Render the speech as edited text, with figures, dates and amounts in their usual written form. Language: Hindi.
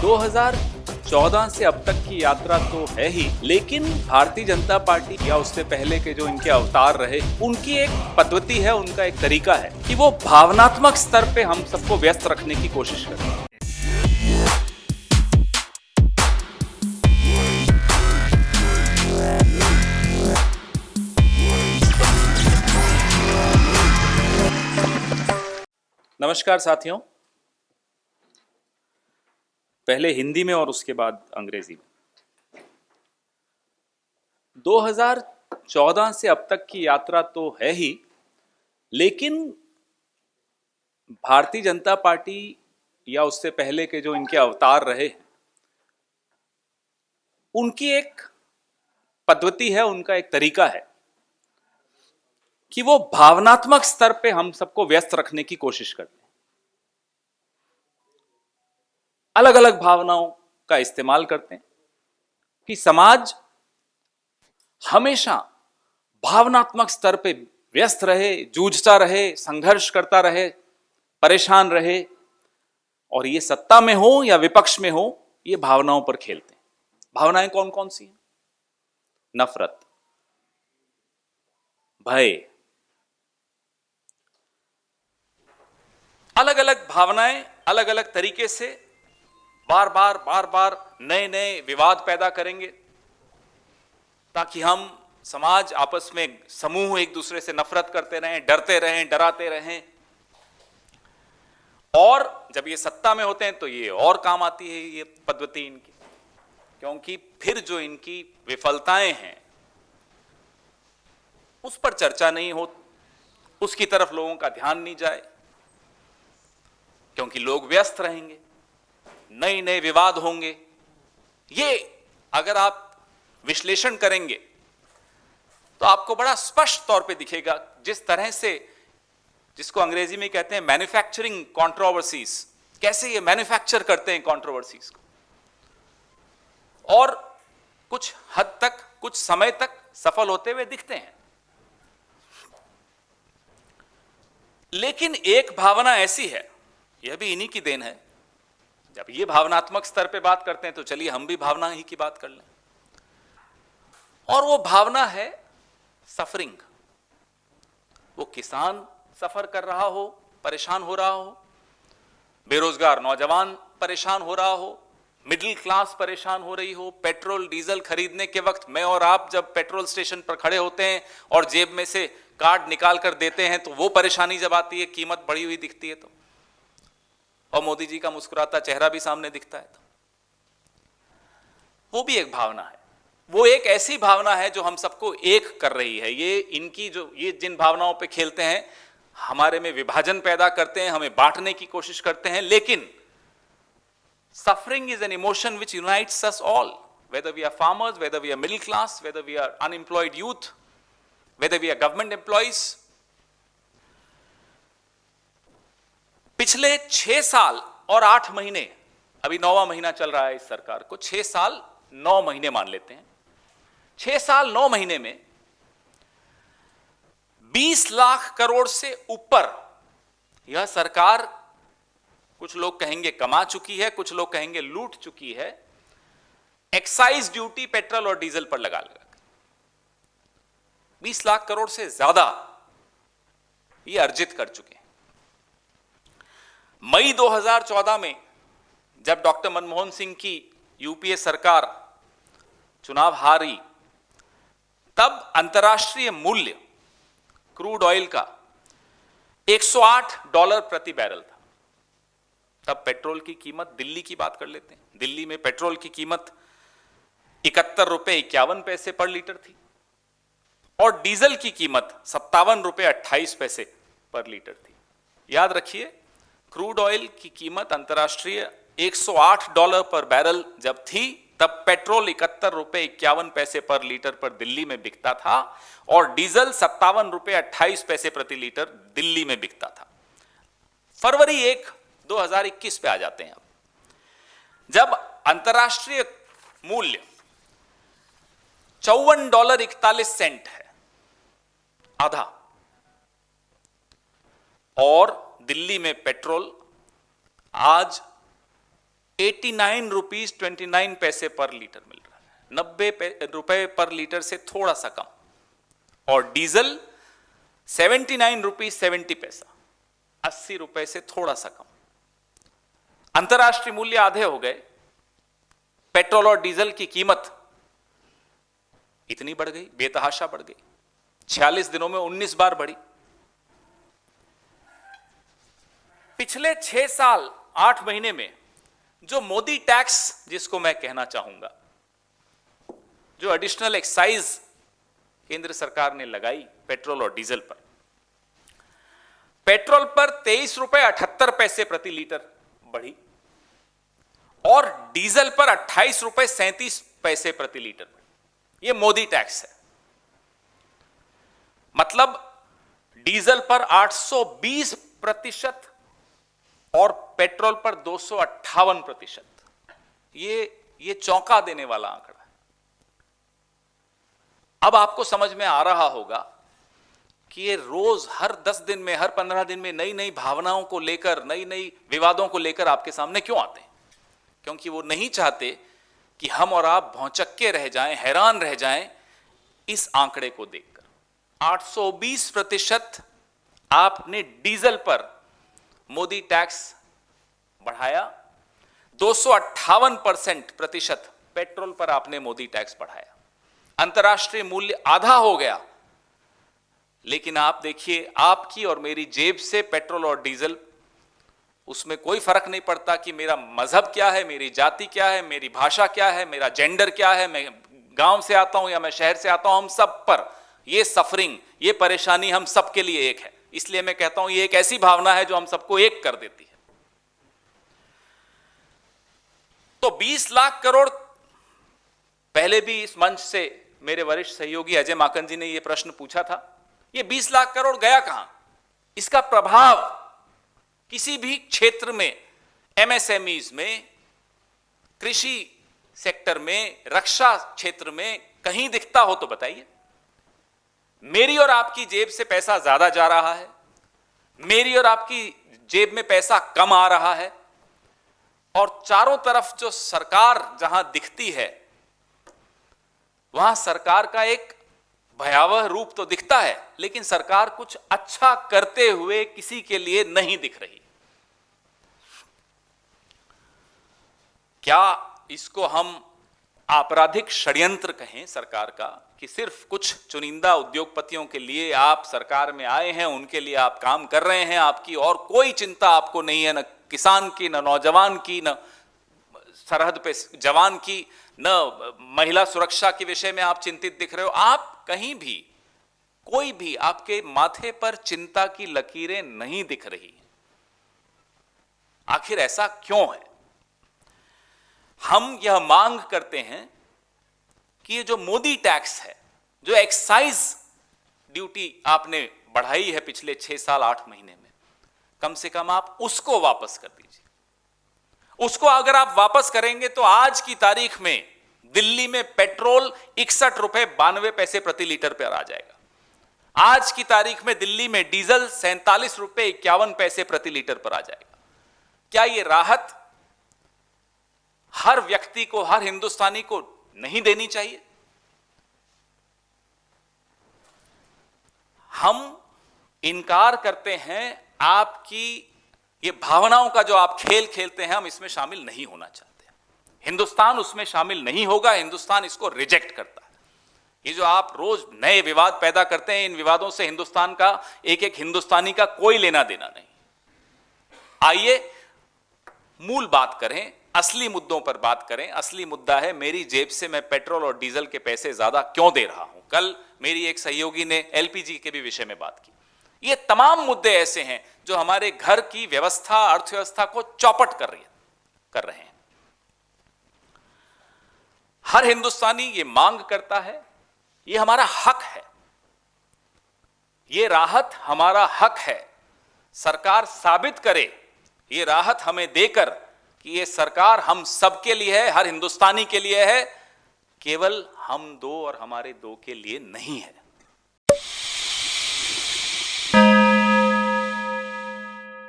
2014 से अब तक की यात्रा तो है ही, लेकिन भारतीय जनता पार्टी या उससे पहले के जो इनके अवतार रहे, उनकी एक पद्धति है, उनका एक तरीका है कि वो भावनात्मक स्तर पे हम सबको व्यस्त रखने की कोशिश करते हैं। नमस्कार साथियों, पहले हिंदी में और उसके बाद अंग्रेजी में। 2014 से अब तक की यात्रा तो है ही, लेकिन भारतीय जनता पार्टी या उससे पहले के जो इनके अवतार रहे, उनकी एक पद्धति है, उनका एक तरीका है कि वो भावनात्मक स्तर पे हम सबको व्यस्त रखने की कोशिश करते हैं। अलग अलग भावनाओं का इस्तेमाल करते हैं कि समाज हमेशा भावनात्मक स्तर पे व्यस्त रहे, जूझता रहे, संघर्ष करता रहे, परेशान रहे, और ये सत्ता में हो या विपक्ष में हो, ये भावनाओं पर खेलते हैं। भावनाएं कौन कौन सी हैं? नफरत, भय, अलग अलग भावनाएं अलग अलग तरीके से बार बार नए नए विवाद पैदा करेंगे ताकि हम समाज आपस में समूह एक दूसरे से नफरत करते रहें, डरते रहें, डराते रहें। और जब ये सत्ता में होते हैं तो ये और काम आती है ये पद्धति इनकी, क्योंकि फिर जो इनकी विफलताएं हैं उस पर चर्चा नहीं हो, उसकी तरफ लोगों का ध्यान नहीं जाए, क्योंकि लोग व्यस्त रहेंगे, नए नए विवाद होंगे। ये अगर आप विश्लेषण करेंगे तो आपको बड़ा स्पष्ट तौर पे दिखेगा जिस तरह से, जिसको अंग्रेजी में कहते हैं मैन्युफैक्चरिंग कंट्रोवर्सीज, कैसे ये मैन्युफैक्चर करते हैं कंट्रोवर्सीज को, और कुछ हद तक, कुछ समय तक सफल होते हुए दिखते हैं। लेकिन एक भावना ऐसी है, यह भी इन्हीं की देन है। जब ये भावनात्मक स्तर पे बात करते हैं तो चलिए हम भी भावना ही की बात कर लें, और वो भावना है सफरिंग। वो किसान सफर कर रहा हो, परेशान हो रहा हो, बेरोजगार नौजवान परेशान हो रहा हो, मिडिल क्लास परेशान हो रही हो, पेट्रोल डीजल खरीदने के वक्त मैं और आप जब पेट्रोल स्टेशन पर खड़े होते हैं और जेब में से कार्ड निकाल कर देते हैं तो वो परेशानी जब आती है, कीमत बढ़ी हुई दिखती है तो, और मोदी जी का मुस्कुराता चेहरा भी सामने दिखता है, तो वो भी एक भावना है। वो एक ऐसी भावना है जो हम सबको एक कर रही है। ये इनकी जो, ये जिन भावनाओं पे खेलते हैं, हमारे में विभाजन पैदा करते हैं, हमें बांटने की कोशिश करते हैं। लेकिन suffering is an emotion which unites us all, whether we are farmers, whether we are middle class, whether we are unemployed youth, whether we are government employees. पिछले 6 साल और 8 महीने, अभी 9वां महीना चल रहा है इस सरकार को, 6 साल 9 महीने मान लेते हैं, 6 साल 9 महीने में 20 लाख करोड़ से ऊपर यह सरकार, कुछ लोग कहेंगे कमा चुकी है, कुछ लोग कहेंगे लूट चुकी है, एक्साइज ड्यूटी पेट्रोल और डीजल पर लगा 20 लाख करोड़ से ज्यादा ये अर्जित कर चुके हैं। मई 2014 में जब डॉक्टर मनमोहन सिंह की यूपीए सरकार चुनाव हारी, तब अंतर्राष्ट्रीय मूल्य क्रूड ऑयल का $108 प्रति बैरल था। तब पेट्रोल की कीमत, दिल्ली की बात कर लेते हैं, दिल्ली में पेट्रोल की कीमत 71 रुपए 51 पैसे पर लीटर थी, और डीजल की कीमत 57 रुपए 28 पैसे पर लीटर थी। याद रखिए, क्रूड ऑयल की कीमत अंतर्राष्ट्रीय $108 पर बैरल जब थी, तब पेट्रोल 71 रुपए 51 पैसे पर लीटर पर दिल्ली में बिकता था, और डीजल 57 रुपए 28 पैसे प्रति लीटर दिल्ली में बिकता था। फरवरी 1, 2021 पे आ जाते हैं अब, जब अंतर्राष्ट्रीय मूल्य $54.41 है, आधा, और दिल्ली में पेट्रोल आज 89 रुपीस 29 पैसे पर लीटर मिल रहा है, 90 रुपए पर लीटर से थोड़ा सा कम। और डीजल 79 रुपीस 70 पैसा, 80 रुपए से थोड़ा सा कम। अंतर्राष्ट्रीय मूल्य आधे हो गए। पेट्रोल और डीजल की कीमत इतनी बढ़ गई, बेतहाशा बढ़ गई, 46 दिनों में 19 बार बढ़ी। पिछले 6 साल 8 महीने में जो मोदी टैक्स, जिसको मैं कहना चाहूंगा, जो एडिशनल एक्साइज केंद्र सरकार ने लगाई पेट्रोल और डीजल पर, पेट्रोल पर 23 रुपए 78 पैसे प्रति लीटर बढ़ी और डीजल पर 28 रुपए 37 पैसे प्रति लीटर बढ़ी। यह मोदी टैक्स है। मतलब डीजल पर 820% और पेट्रोल पर 258%। ये चौंका देने वाला आंकड़ा है। अब आपको समझ में आ रहा होगा कि ये रोज हर 10 दिन में, हर 15 दिन में नई नई भावनाओं को लेकर, नई नई विवादों को लेकर आपके सामने क्यों आते हैं। क्योंकि वो नहीं चाहते कि हम और आप भौंचक्के रह जाएं, हैरान रह जाएं इस आंकड़े को देखकर। 820% आपने डीजल पर मोदी टैक्स बढ़ाया, 258% पेट्रोल पर आपने मोदी टैक्स बढ़ाया। अंतर्राष्ट्रीय मूल्य आधा हो गया। लेकिन आप देखिए, आपकी और मेरी जेब से पेट्रोल और डीजल, उसमें कोई फर्क नहीं पड़ता कि मेरा मजहब क्या है, मेरी जाति क्या है, मेरी भाषा क्या है, मेरा जेंडर क्या है, मैं गांव से आता हूं या मैं शहर से आता हूं, हम सब पर ये सफरिंग, ये परेशानी हम सबके लिए एक है। इसलिए मैं कहता हूं ये एक ऐसी भावना है जो हम सबको एक कर देती है। तो 20 लाख करोड़, पहले भी इस मंच से मेरे वरिष्ठ सहयोगी अजय माकन जी ने यह प्रश्न पूछा था, ये 20 लाख करोड़ गया कहां? इसका प्रभाव किसी भी क्षेत्र में, एमएसएमईज में, कृषि सेक्टर में, रक्षा क्षेत्र में कहीं दिखता हो तो बताइए। मेरी और आपकी जेब से पैसा ज्यादा जा रहा है, मेरी और आपकी जेब में पैसा कम आ रहा है, और चारों तरफ जो सरकार जहां दिखती है वहां सरकार का एक भयावह रूप तो दिखता है, लेकिन सरकार कुछ अच्छा करते हुए किसी के लिए नहीं दिख रही। क्या इसको हम आपराधिक षड्यंत्र कहें सरकार का, कि सिर्फ कुछ चुनिंदा उद्योगपतियों के लिए आप सरकार में आए हैं, उनके लिए आप काम कर रहे हैं, आपकी और कोई चिंता आपको नहीं है, न किसान की, न नौजवान की, न सरहद पे जवान की, न महिला सुरक्षा के विषय में आप चिंतित दिख रहे हो। आप कहीं भी, कोई भी, आपके माथे पर चिंता की लकीरें नहीं दिख रही। आखिर ऐसा क्यों है? हम यह मांग करते हैं कि ये जो मोदी टैक्स है, जो एक्साइज ड्यूटी आपने बढ़ाई है पिछले 6 साल 8 महीने में, कम से कम आप उसको वापस कर दीजिए। उसको अगर आप वापस करेंगे तो आज की तारीख में दिल्ली में पेट्रोल 61 रुपए 92 पैसे प्रति लीटर पर आ जाएगा। आज की तारीख में दिल्ली में डीजल 47 रुपए 51 पैसे प्रति लीटर पर आ जाएगा। क्या यह राहत हर व्यक्ति को, हर हिंदुस्तानी को नहीं देनी चाहिए? हम इनकार करते हैं आपकी ये भावनाओं का जो आप खेल खेलते हैं, हम इसमें शामिल नहीं होना चाहते। हिंदुस्तान उसमें शामिल नहीं होगा, हिंदुस्तान इसको रिजेक्ट करता है। ये जो आप रोज नए विवाद पैदा करते हैं, इन विवादों से हिंदुस्तान का, एक एक हिंदुस्तानी का कोई लेना देना नहीं। आइए मूल बात करें, असली मुद्दों पर बात करें। असली मुद्दा है मेरी जेब से मैं पेट्रोल और डीजल के पैसे ज्यादा क्यों दे रहा हूं। कल मेरी एक सहयोगी ने एलपीजी के भी विषय में बात की। ये तमाम मुद्दे ऐसे हैं जो हमारे घर की व्यवस्था, अर्थव्यवस्था को चौपट कर रहे हैं। हर हिंदुस्तानी ये मांग करता है, ये हमारा हक है, ये राहत हमारा हक है। सरकार साबित करे, ये राहत हमें देकर कि ये सरकार हम सबके लिए है, हर हिंदुस्तानी के लिए है, केवल हम दो और हमारे दो के लिए नहीं है।